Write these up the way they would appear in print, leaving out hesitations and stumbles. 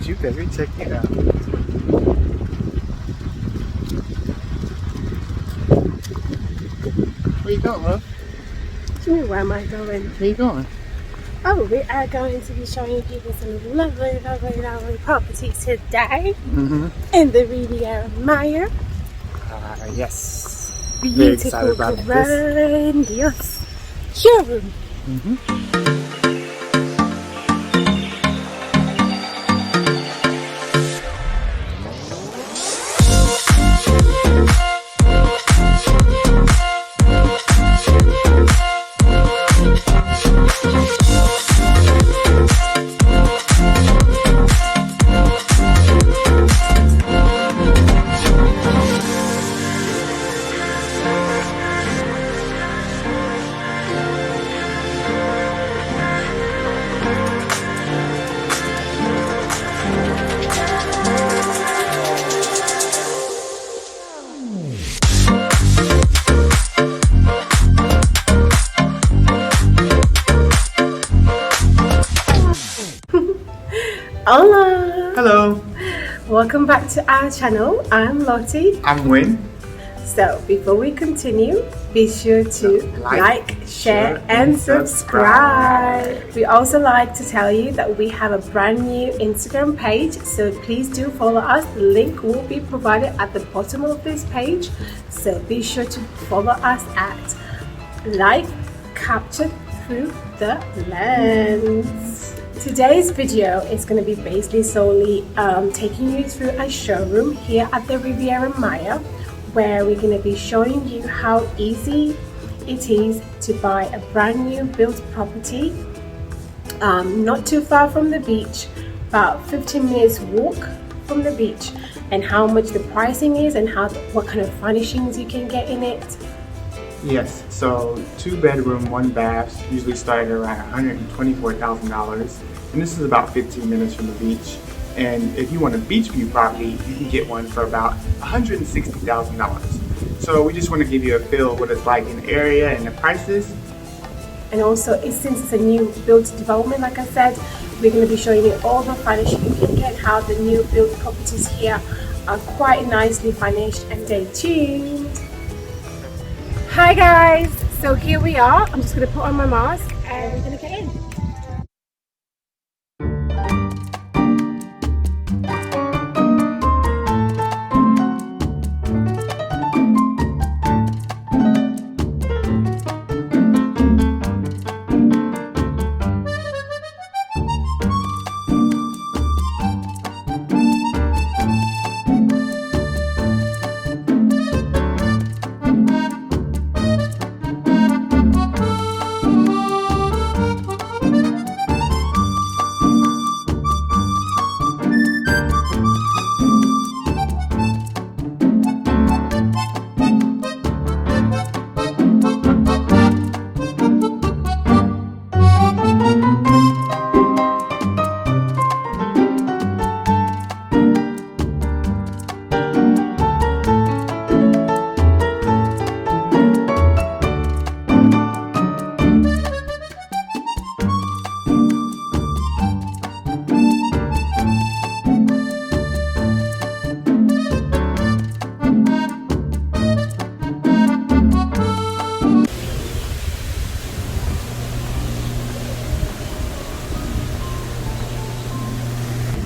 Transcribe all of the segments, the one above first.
you better check it out. Where you going, love? Where am I going? Where you going? Oh, we are going to be showing people some lovely, lovely, lovely properties today in the Riviera Maya. Yes. Beautiful, grandiose showroom. Hola! Hello. Welcome back to our channel. I'm Lottie. I'm Wyn. So before we continue, be sure to like, share and subscribe. We also like to tell you that we have a brand new Instagram page, so please do follow us. The link will be provided at the bottom of this page, so be sure to follow us at Life Captured Through the Lens. Today's video is going to be basically solely taking you through a showroom here at the Riviera Maya, where we're going to be showing you how easy it is to buy a brand new built property not too far from the beach, about 15 minutes walk from the beach, and how much the pricing is and what kind of furnishings you can get in it. Yes, so 2-bedroom, 1 bath, usually starting around $124,000, and this is about 15 minutes from the beach. And if you want a beach view property, you can get one for about $160,000. So we just want to give you a feel of what it's like in the area and the prices. And also, since it's a new built development, like I said, we're going to be showing you all the furnishing you can get, how the new built properties here are quite nicely furnished. And stay tuned. Hi guys, so here we are. I'm just going to put on my mask and we're going to get in.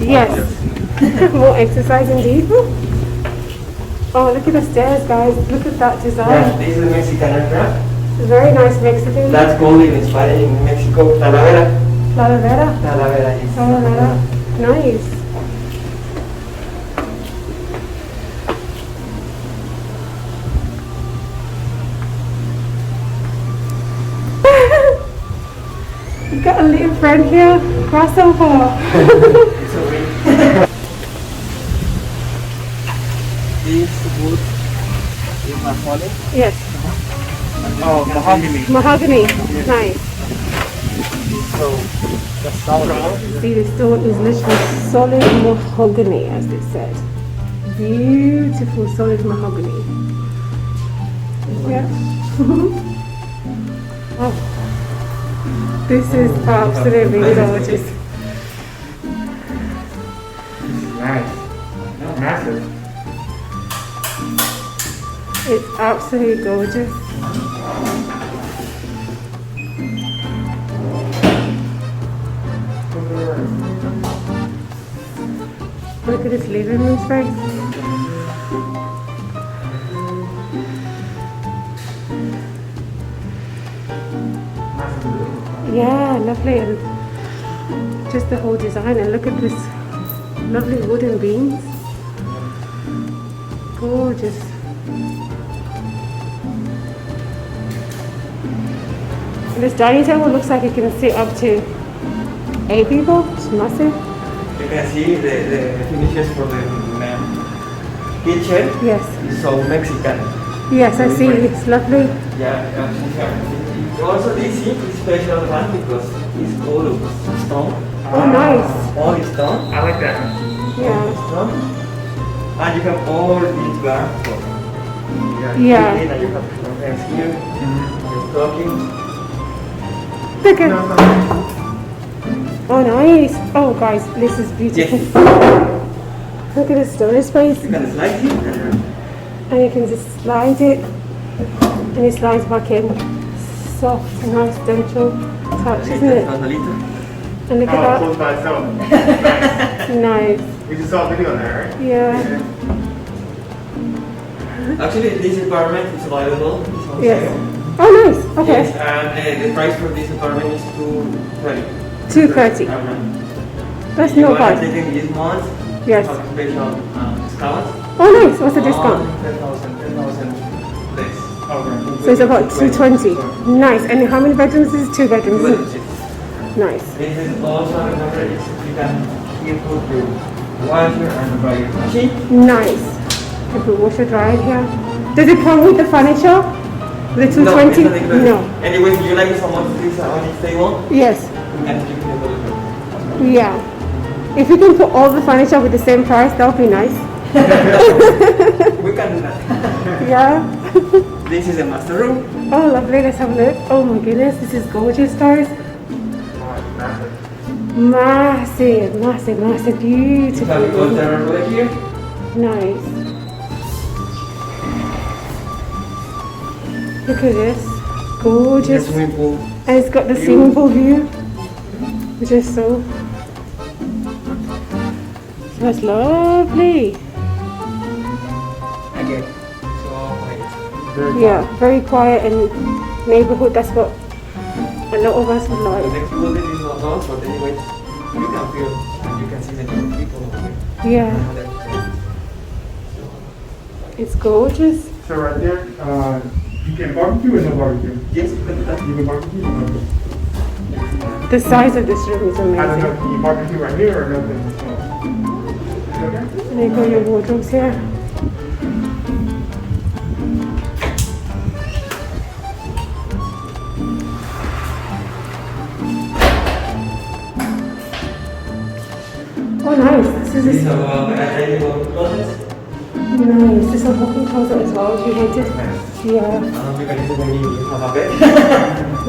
Yes. More exercise indeed. Oh, look at the stairs, guys. Look at that design. Yeah, this is Mexican restaurant. Very nice Mexican. That's gold in Spanish in Mexico. Talavera. Talavera. Talavera, yes. Talavera. Nice. You've got a little friend here. Crossover. It's a ring. This wood is mahogany. Yes. Oh, mahogany. Mahogany. Nice. So the solid. See, the stone is literally solid mahogany, as they said. Beautiful solid mahogany. Yeah. Oh. This is absolutely gorgeous. nice. Massive. It's absolutely gorgeous. Look at this living room space. Yeah, lovely. And just the whole design, and look at this lovely wooden beams. Gorgeous. This dining table looks like it can sit up to 8 people. It's massive. You can see the finishes for the kitchen. Yes. It's so Mexican. Yes, I see. It's lovely. Yeah. Also, this is special one because it's all stone. Oh, nice. All is stone. I like that. Yeah. Stone. And you have all these bars. Yeah. And you have things here. You're talking. Look at. Oh, nice. Oh, guys, this is beautiful. Yes. Look at the storage space. You can slide it. And you can just slide it. And it slides back in. Soft, nice, gentle touch, isn't it? A little. And look Oh, at close by itself. that. Nice. We just saw a video on that, right? Yeah. Actually, this apartment is available. It's on Yes. sale. Oh, nice. Okay. Yes, and the price for this apartment is $230. 230. That's You not want to bad. take it this month? Yes. Have a special discount. Oh, nice. What's the discount? 10,000 less. Okay. So it's about 220. Nice. And how many bedrooms is it? 2 bedrooms. Well, Isn't it? Nice. this is also another, you can here put the washer and dryer machine. Nice. You put washer dryer here. Does it come with the furniture? The 220? No, it's not No. Anyway, if you like someone to this on this table, Yes. you can give it a little. Yeah. If you can put all the furniture with the same price, that would be nice. We can do that. Yeah. This is a master room. Oh, lovely. Let's have a look. Oh my goodness, this is gorgeous, guys. Oh, it's massive. Massive, massive, massive, You have a beautiful. container over here. Nice. Look at this. Gorgeous. The swimming pool. And it's got the swimming pool view, which is so. That's lovely. Again. So, Very Yeah, very quiet and neighborhood. That's what a lot of us would the like. next building is not ours, but anyway, you can feel and you can see the new people over here. Yeah, it's gorgeous. So right there, you can barbecue or no barbecue? Yes, you can do that. You can barbecue or no? The size of this room is I don't know, amazing. can you barbecue right here or nothing? Okay. And you got your wardrobes here. Oh, nice. This These is are achievable closets. nice. This is a walk-in closet as well. If you wanted. Yeah. You can use it when you have a bed.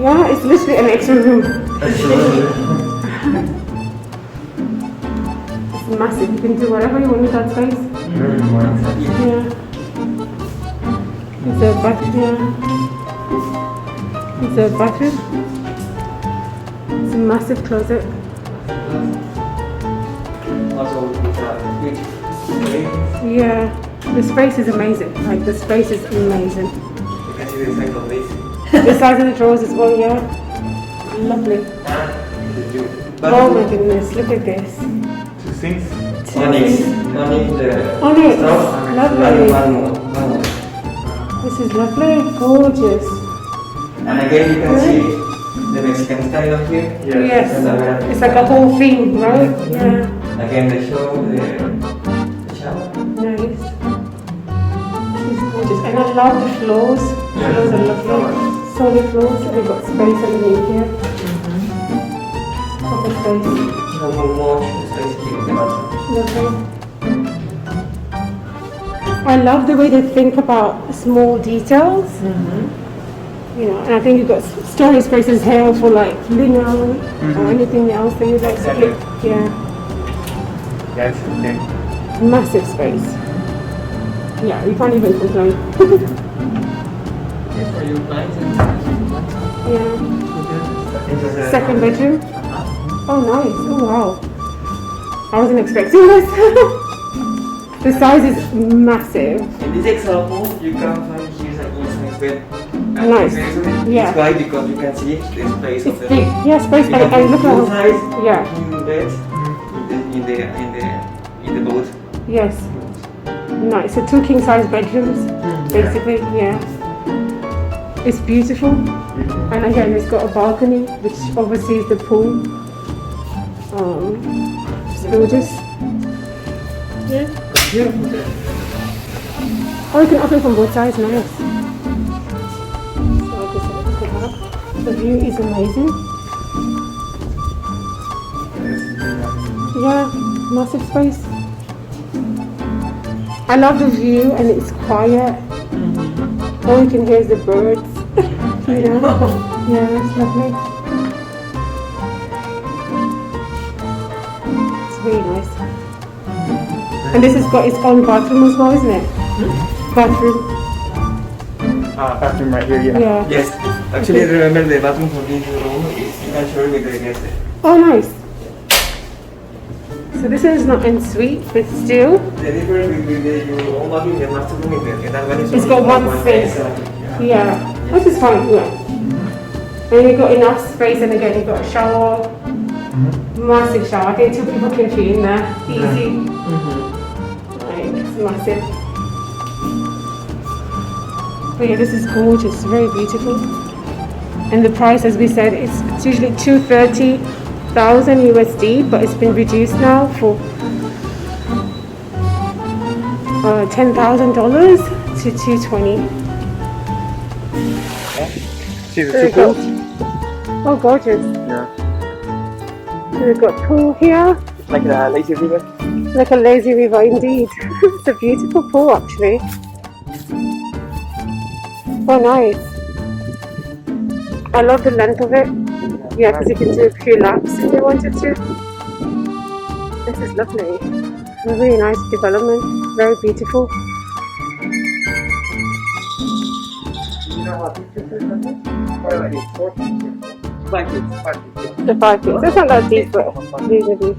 Yeah, it's literally an extra room. It's massive. You can do whatever you want with that space. Very nice. Yeah. It's a bathroom. Yeah. It's a bathroom. It's a massive closet. Also, with huge screen. Yeah. The space is amazing. Like the space is amazing. You can see the size of this. The size of the drawers as well. Yeah. Lovely. And the view. Oh my goodness! Look at this. Two sinks. Onyx the Onyx. stuff. Lovely. And one more. This is lovely. Gorgeous. And again, you can see the Mexican style of here. Yes. And It's like a whole thing, right? Yeah. again, the show, the shower. Nice. This is gorgeous. And I love the floors. The floors are lovely. Solid floors. They've got space underneath here. Proper space. No more space here in the bathroom. Lovely. I love the way they think about small details. You know, and I think you've got storage spaces here for like linen or anything else that you'd like to Exactly. keep. Yeah. Yes, okay. Massive space. Yeah, you can't even complain. Yes, for your clients and Yeah. Second bedroom. Oh, nice. Oh, wow. I wasn't expecting this. The size is massive. in this example, you can find here an inside bed. Nice. Yeah. It's why because you can see the space of It's the big. Yeah, space. you can And look full at size yeah. beds in the boat. Yes. Nice. So 2 king size bedrooms, basically. Yeah. It's beautiful. And again, it's got a balcony which oversees the pool. It's gorgeous. Yeah. Oh, you can open from both sides. Nice. So I'll just look at that. The view is amazing. Yeah, massive space. I love the view and it's quiet. All you can hear is the birds. You know? Yeah, it's lovely. It's really nice. And this has got its own bathroom as well, isn't it? Bathroom. Bathroom right here, yeah. Yeah. Yes. Actually, remember the bathroom for this room is you can share with the guest. Oh, nice. So this is not Ensuite, but still, The difference between your own bathroom and the master room is that one is It's only got one sink. yeah, which is fine. Yeah. And you've got enough space, and again, you've got a shower, massive shower. I think 2 people can fit in there, easy. Like, it's massive. But yeah, this is gorgeous, very beautiful. And the price, as we said, it's usually $230,000 USD, but it's been reduced now for $10,000 to $220,000. See the Very two pools? good. Oh, gorgeous. Yeah. We've got pool here, Like a lazy river. like a lazy river indeed. It's a beautiful pool actually. Oh, nice. I love the length of it. Yeah, because you can do a few laps if you wanted to. This is lovely. A really nice development. Very beautiful. You know what this is? Or like it's 4 feet. 5 feet. 5 feet. The 5 feet. That's not that deep, but reasonably.